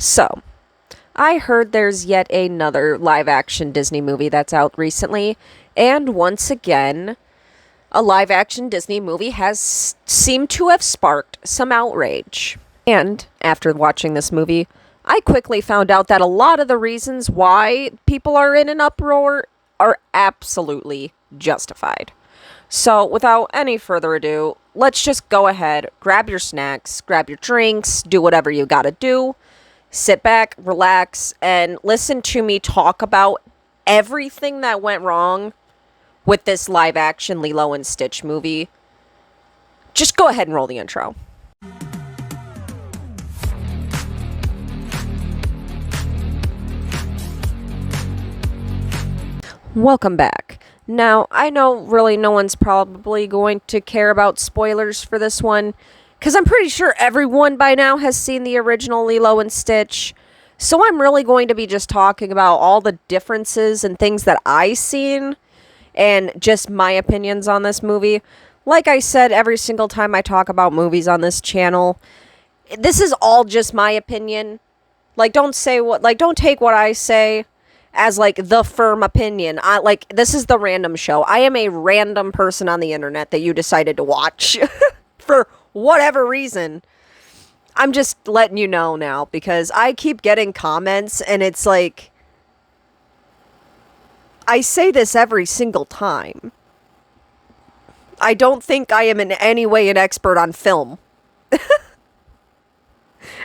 So, I heard there's yet another live action Disney movie that's out recently, and once again, a live action Disney movie has seemed to have sparked some outrage. And after watching this movie, I quickly found out that a lot of the reasons why people are in an uproar are absolutely justified. So, without any further ado, let's just go ahead, grab your snacks, grab your drinks, do whatever you gotta do. Sit back, relax, and listen to me talk about everything that went wrong with this live action Lilo and Stitch movie. Just go ahead and roll the intro. Welcome back. Now, I know really no one's probably going to care about spoilers for this one, because I'm pretty sure everyone by now has seen the original Lilo and Stitch. So I'm really going to be just talking about all the differences and things that I've seen and just my opinions on this movie. Like I said, every single time I talk about movies on this channel, this is all just my opinion. Don't take what I say as the firm opinion. This is the random show. I am a random person on the internet that you decided to watch for whatever reason. I'm just letting you know now because I keep getting comments and it's like, I say this every single time. I don't think I am in any way an expert on film.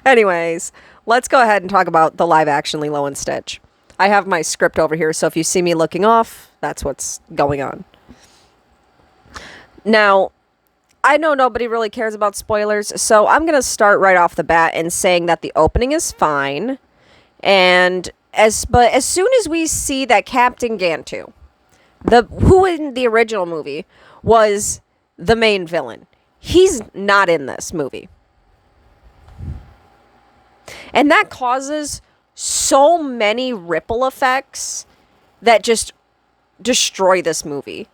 Anyways, let's go ahead and talk about the live action Lilo and Stitch. I have my script over here, so if you see me looking off, that's what's going on. Now, I know nobody really cares about spoilers, so I'm going to start right off the bat in saying that the opening is fine. But as soon as we see that Captain Gantu, who in the original movie was the main villain, he's not in this movie. And that causes so many ripple effects that just destroy this movie.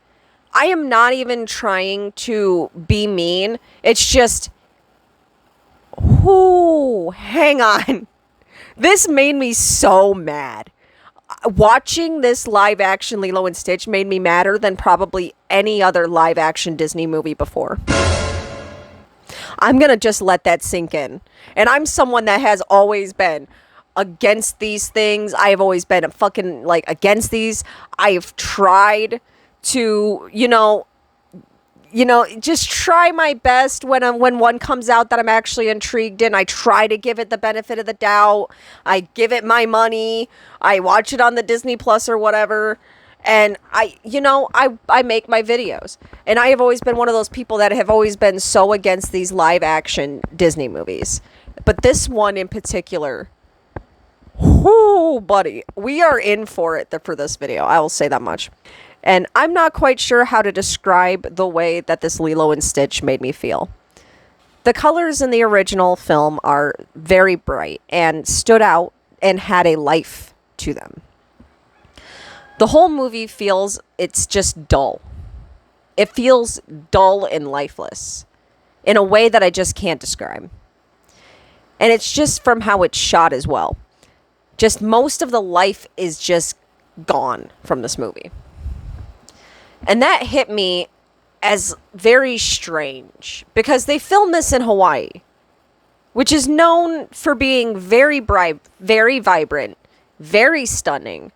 I am not even trying to be mean. It's just, hang on. This made me so mad. Watching this live action Lilo and Stitch made me madder than probably any other live action Disney movie before. I'm going to just let that sink in. And I'm someone that has always been against these things. I have always been against these. I've tried to, just try my best when one comes out that I'm actually intrigued in. I try to give it the benefit of the doubt. I give it my money. I watch it on the Disney Plus or whatever. And I make my videos. And I have always been one of those people that have always been so against these live action Disney movies. But this one in particular, buddy, we are in for it for this video. I will say that much. And I'm not quite sure how to describe the way that this Lilo and Stitch made me feel. The colors in the original film are very bright and stood out and had a life to them. The whole movie it's just dull. It feels dull and lifeless in a way that I just can't describe. And it's just from how it's shot as well. Just most of the life is just gone from this movie. And that hit me as very strange because they filmed this in Hawaii, which is known for being very bright, very vibrant, very stunning,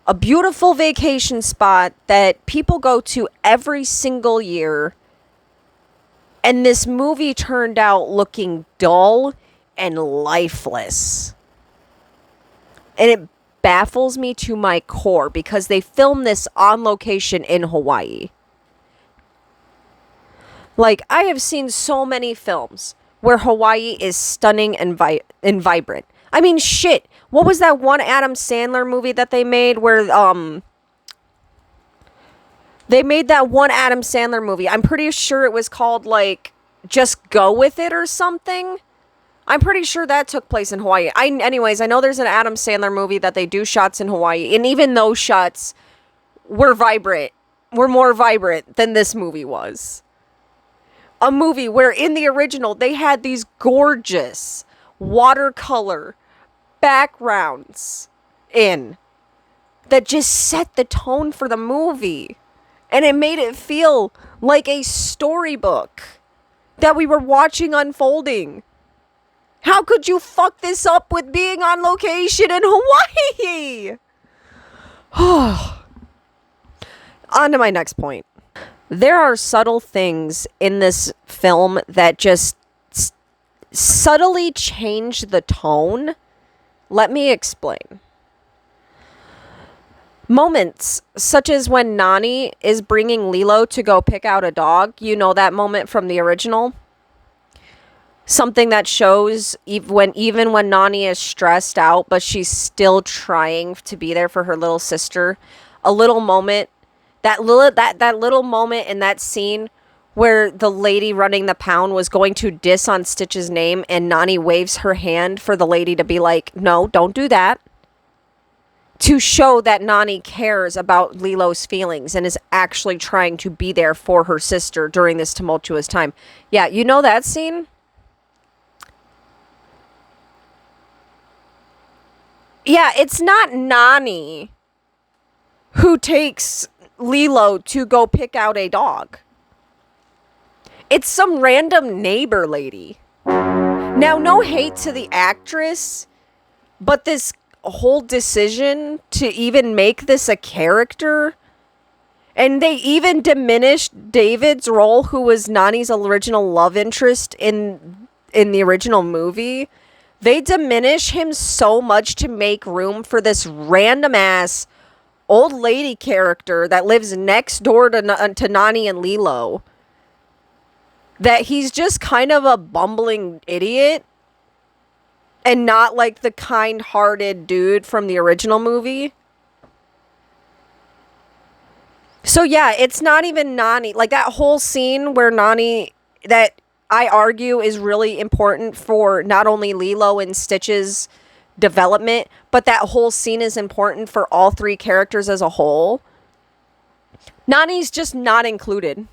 a beautiful vacation spot that people go to every single year. And this movie turned out looking dull and lifeless. And it baffles me to my core because they filmed this on location in Hawaii. I have seen so many films where Hawaii is stunning and vibrant. I mean, shit. What was that one Adam Sandler movie that they made where they made that one Adam Sandler movie? I'm pretty sure it was called Just Go With It or something. I'm pretty sure that took place in Hawaii. I know there's an Adam Sandler movie that they do shots in Hawaii, and even those shots were more vibrant than this movie was. A movie where in the original they had these gorgeous watercolor backgrounds in that just set the tone for the movie. And it made it feel like a storybook that we were watching unfolding. How could you fuck this up with being on location in Hawaii? On to my next point. There are subtle things in this film that just subtly change the tone. Let me explain. Moments such as when Nani is bringing Lilo to go pick out a dog. You know that moment from the original? Something that shows even when Nani is stressed out, but she's still trying to be there for her little sister. A little moment, that little moment in that scene where the lady running the pound was going to diss on Stitch's name, and Nani waves her hand for the lady to be like, no, don't do that. To show that Nani cares about Lilo's feelings and is actually trying to be there for her sister during this tumultuous time. Yeah, you know that scene? Yeah, it's not Nani who takes Lilo to go pick out a dog. It's some random neighbor lady. Now, no hate to the actress, but this whole decision to even make this a character, and they even diminished David's role, who was Nani's original love interest in the original movie. They diminish him so much to make room for this random ass old lady character that lives next door to Nani and Lilo, that he's just kind of a bumbling idiot and not like the kind-hearted dude from the original movie. So yeah, it's not even Nani. Like that whole scene where Nani, that I argue is really important for not only Lilo and Stitch's development, but that whole scene is important for all three characters as a whole. Nani's just not included.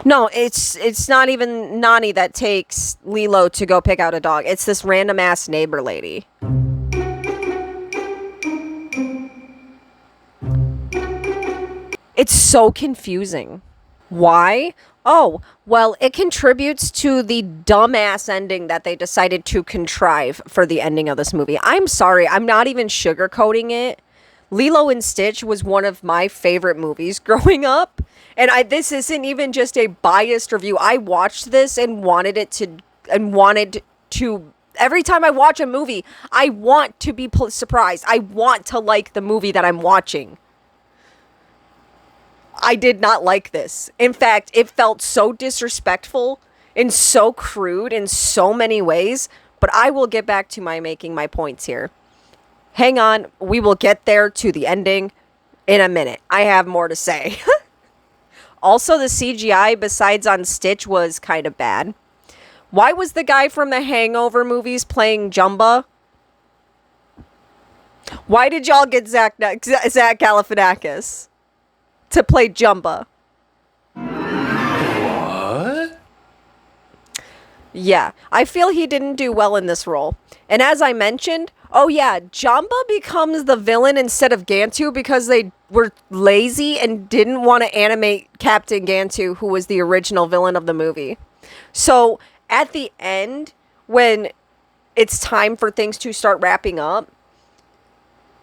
No, it's not even Nani that takes Lilo to go pick out a dog. It's this random ass neighbor lady. It's so confusing. Why? Oh, well, it contributes to the dumbass ending that they decided to contrive for the ending of this movie. I'm sorry, I'm not even sugarcoating it. Lilo and Stitch was one of my favorite movies growing up. And this isn't even just a biased review. I watched this and wanted to, every time I watch a movie, I want to be surprised. I want to like the movie that I'm watching. I did not like this. In fact, it felt so disrespectful and so crude in so many ways. But I will get back to making my points here. Hang on, we will get there to the ending in a minute. I have more to say. Also, the CGI, besides on Stitch, was kind of bad. Why was the guy from the Hangover movies playing Jumba? Why did y'all get Zach Galifianakis to play Jumba? What? Yeah, I feel he didn't do well in this role. And as I mentioned, oh yeah, Jumba becomes the villain instead of Gantu because they were lazy and didn't want to animate Captain Gantu, who was the original villain of the movie. So at the end, when it's time for things to start wrapping up,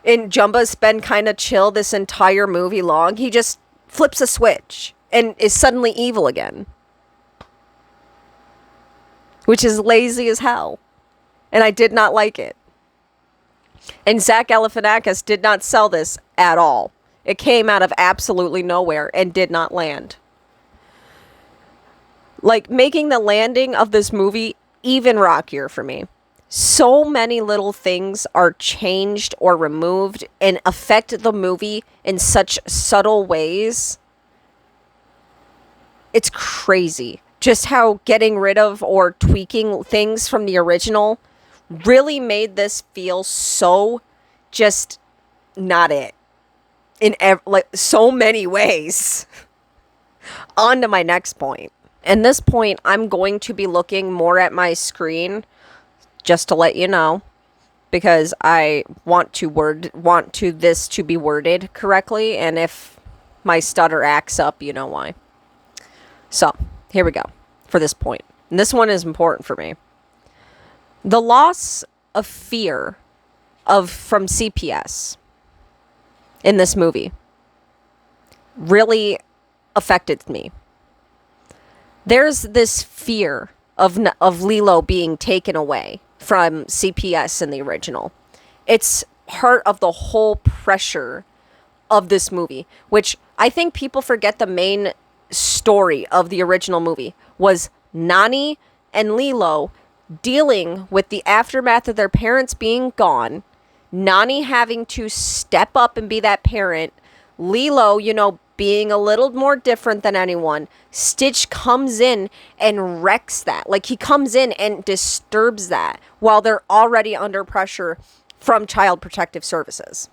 and Jumba's been kind of chill this entire movie long, he just flips a switch and is suddenly evil again. Which is lazy as hell. And I did not like it. And Zach Galifianakis did not sell this at all. It came out of absolutely nowhere and did not land. Like, making the landing of this movie even rockier for me. So many little things are changed or removed and affect the movie in such subtle ways. It's crazy. Just how getting rid of or tweaking things from the original really made this feel so just not it in like so many ways. On to my next point. And this point, I'm going to be looking more at my screen just to let you know, because I want this to be worded correctly, and if my stutter acts up, you know why. So, here we go for this point. And this one is important for me. The loss of fear from CPS in this movie really affected me. There's this fear of Lilo being taken away from CPS in the original. It's part of the whole pressure of this movie, which I think people forget the main story of the original movie was Nani and Lilo dealing with the aftermath of their parents being gone, Nani having to step up and be that parent, Lilo, being a little more different than anyone. Stitch comes in and wrecks that. Like, he comes in and disturbs that while they're already under pressure from Child Protective Services.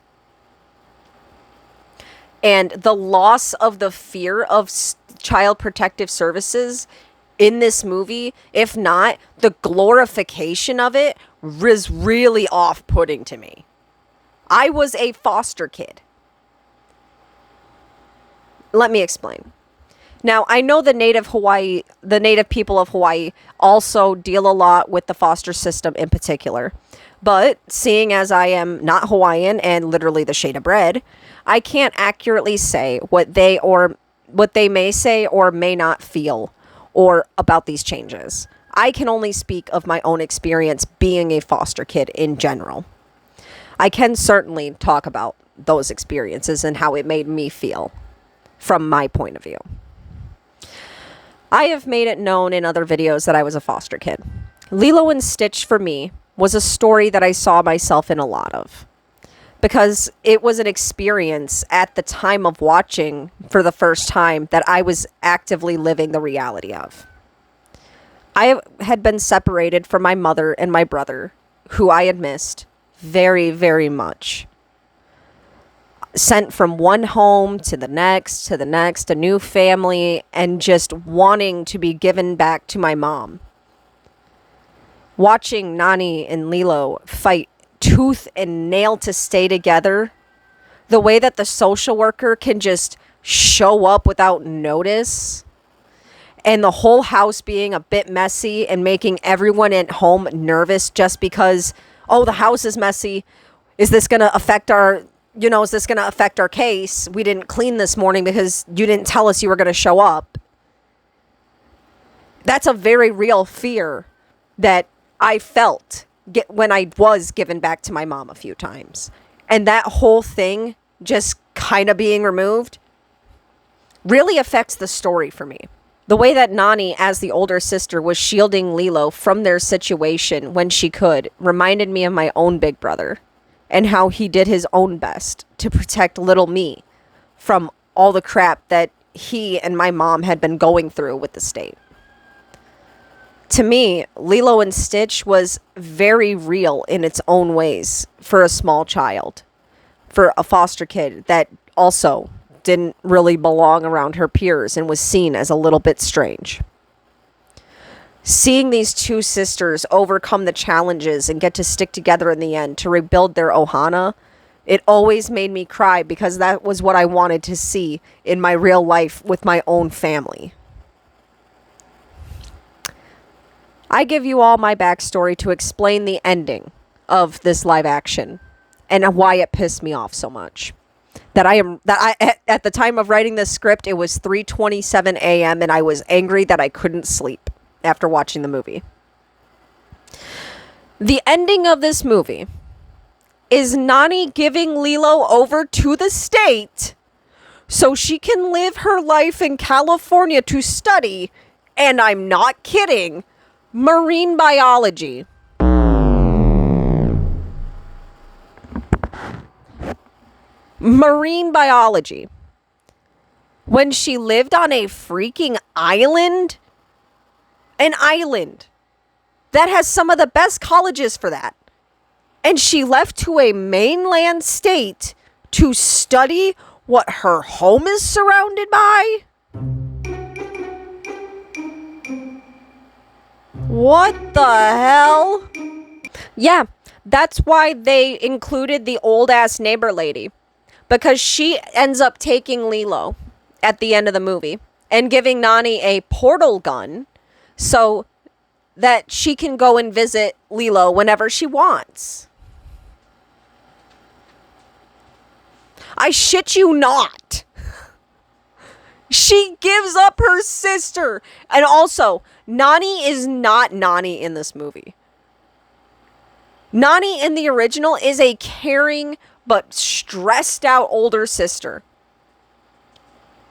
And the loss of the fear of Child Protective Services in this movie, if not, the glorification of it, was really off-putting to me. I was a foster kid. Let me explain. Now, I know the native people of Hawaii also deal a lot with the foster system in particular. But seeing as I am not Hawaiian and literally the shade of red, I can't accurately say what they may say or may not feel or about these changes. I can only speak of my own experience being a foster kid in general. I can certainly talk about those experiences and how it made me feel from my point of view. I have made it known in other videos that I was a foster kid. Lilo and Stitch for me was a story that I saw myself in a lot of, because it was an experience at the time of watching for the first time that I was actively living the reality of. I had been separated from my mother and my brother, who I had missed very, very much. Sent from one home to the next, a new family, and just wanting to be given back to my mom. Watching Nani and Lilo fight tooth and nail to stay together, the way that the social worker can just show up without notice, and the whole house being a bit messy and making everyone at home nervous just because, oh, the house is messy. Is this going to affect our case? We didn't clean this morning because you didn't tell us you were going to show up. That's a very real fear that I felt when I was given back to my mom a few times. And that whole thing just kind of being removed really affects the story for me. The way that Nani, as the older sister, was shielding Lilo from their situation when she could reminded me of my own big brother and how he did his own best to protect little me from all the crap that he and my mom had been going through with the state. To me, Lilo and Stitch was very real in its own ways for a small child, for a foster kid that also didn't really belong around her peers and was seen as a little bit strange. Seeing these two sisters overcome the challenges and get to stick together in the end to rebuild their ohana, it always made me cry because that was what I wanted to see in my real life with my own family. I give you all my backstory to explain the ending of this live action and why it pissed me off so much. At the time of writing this script, it was 3:27 a.m. and I was angry that I couldn't sleep after watching the movie. The ending of this movie is Nani giving Lilo over to the state so she can live her life in California to study, and I'm not kidding, marine biology. Marine biology. When she lived on a freaking island. An island that has some of the best colleges for that. And she left to a mainland state to study what her home is surrounded by. What the hell? Yeah, that's why they included the old-ass neighbor lady. Because she ends up taking Lilo at the end of the movie and giving Nani a portal gun so that she can go and visit Lilo whenever she wants. I shit you not. She gives up her sister. And also, Nani is not Nani in this movie. Nani in the original is a caring but stressed out older sister.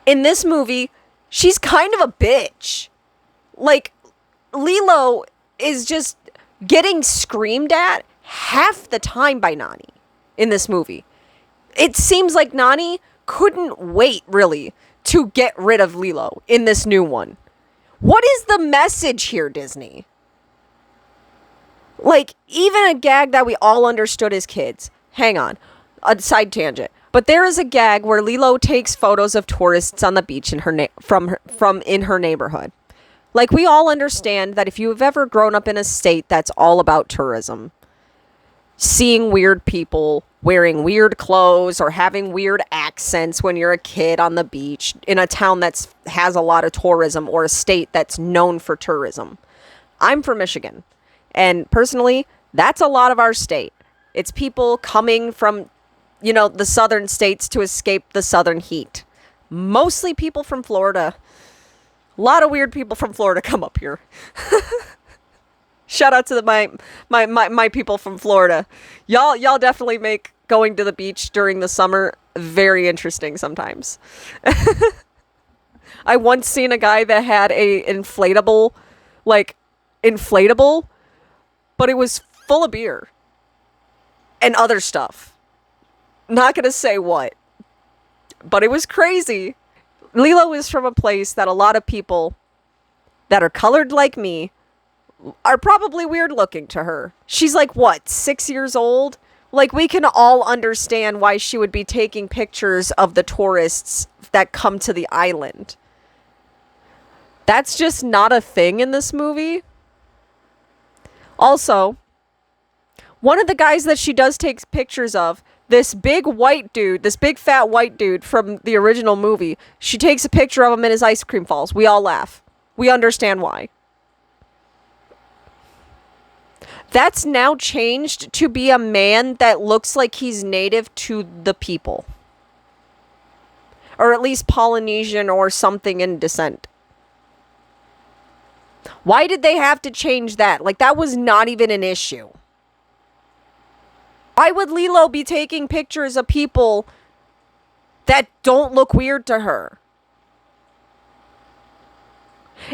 In this movie, she's kind of a bitch. Like, Lilo is just getting screamed at half the time by Nani in this movie. It seems like Nani couldn't wait, really, to get rid of Lilo in this new one. What is the message here, Disney? Like, even a gag that we all understood as kids. Hang on. A side tangent. But there is a gag where Lilo takes photos of tourists on the beach in her from in her neighborhood. Like, we all understand that if you have ever grown up in a state that's all about tourism, seeing weird people wearing weird clothes or having weird accents when you're a kid on the beach in a town that has a lot of tourism or a state that's known for tourism. I'm from Michigan, and personally, that's a lot of our state. It's people coming from, you know, the southern states to escape the southern heat. Mostly people from Florida. A lot of weird people from Florida come up here. Shout out to my people from Florida. Y'all definitely make going to the beach during the summer very interesting sometimes. I once seen a guy that had a inflatable, but it was full of beer and other stuff. Not gonna say what, but it was crazy. Lilo is from a place that a lot of people that are colored like me are probably weird looking to her. She's like, what, 6 years old? Like, we can all understand why she would be taking pictures of the tourists that come to the island. That's just not a thing in this movie. Also, one of the guys that she does take pictures of, this big fat white dude from the original movie, she takes a picture of him in his ice cream falls. We all laugh. We understand why. That's now changed to be a man that looks like he's native to the people. Or at least Polynesian or something in descent. Why did they have to change that? Like, that was not even an issue. Why would Lilo be taking pictures of people that don't look weird to her?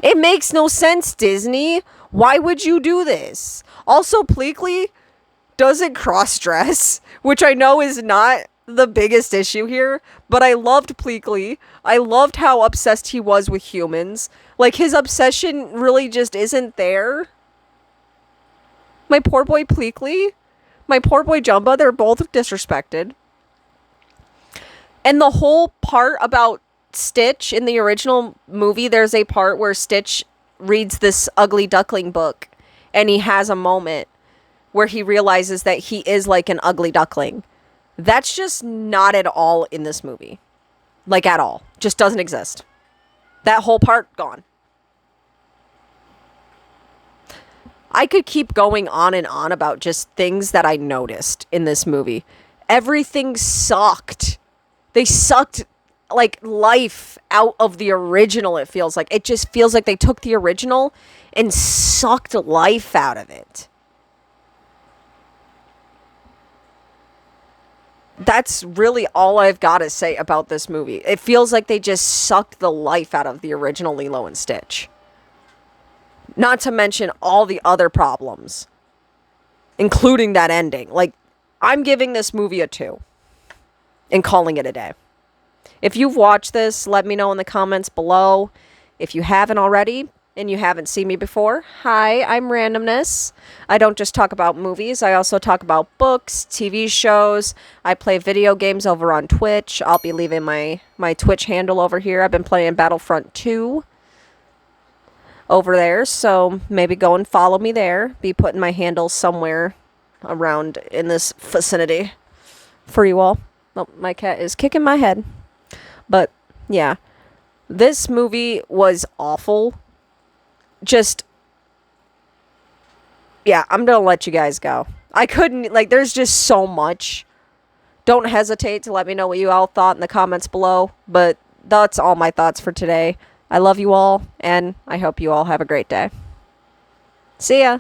It makes no sense, Disney. Why would you do this? Also, Pleakley doesn't cross-dress, which I know is not the biggest issue here, but I loved Pleakley. I loved how obsessed he was with humans. Like, his obsession really just isn't there. My poor boy Pleakley, my poor boy Jumba, they're both disrespected. And the whole part about Stitch in the original movie, there's a part where Stitch reads this Ugly Duckling book, and he has a moment where he realizes that he is like an ugly duckling. That's just not at all in this movie. Like, at all. Just doesn't exist. That whole part, gone. I could keep going on and on about just things that I noticed in this movie. Everything sucked. They sucked, like, life out of the original, it feels like. It just feels like they took the original and sucked life out of it. That's really all I've got to say about this movie. It feels like they just sucked the life out of the original Lilo and Stitch. Not to mention all the other problems, including that ending. Like, I'm giving this movie a 2 and calling it a day. If you've watched this, let me know in the comments below. If you haven't already and you haven't seen me before, hi, I'm Randomness. I don't just talk about movies. I also talk about books, TV shows. I play video games over on Twitch. I'll be leaving my Twitch handle over here. I've been playing Battlefront 2. over there, so maybe go and follow me there. Be putting my handle somewhere around in this vicinity for you all. Oh, my cat is kicking my head. But yeah, this movie was awful. Just, yeah, I'm gonna let you guys go. I couldn't, like, there's just so much. Don't hesitate to let me know what you all thought in the comments below. But that's all my thoughts for today. I love you all, and I hope you all have a great day. See ya!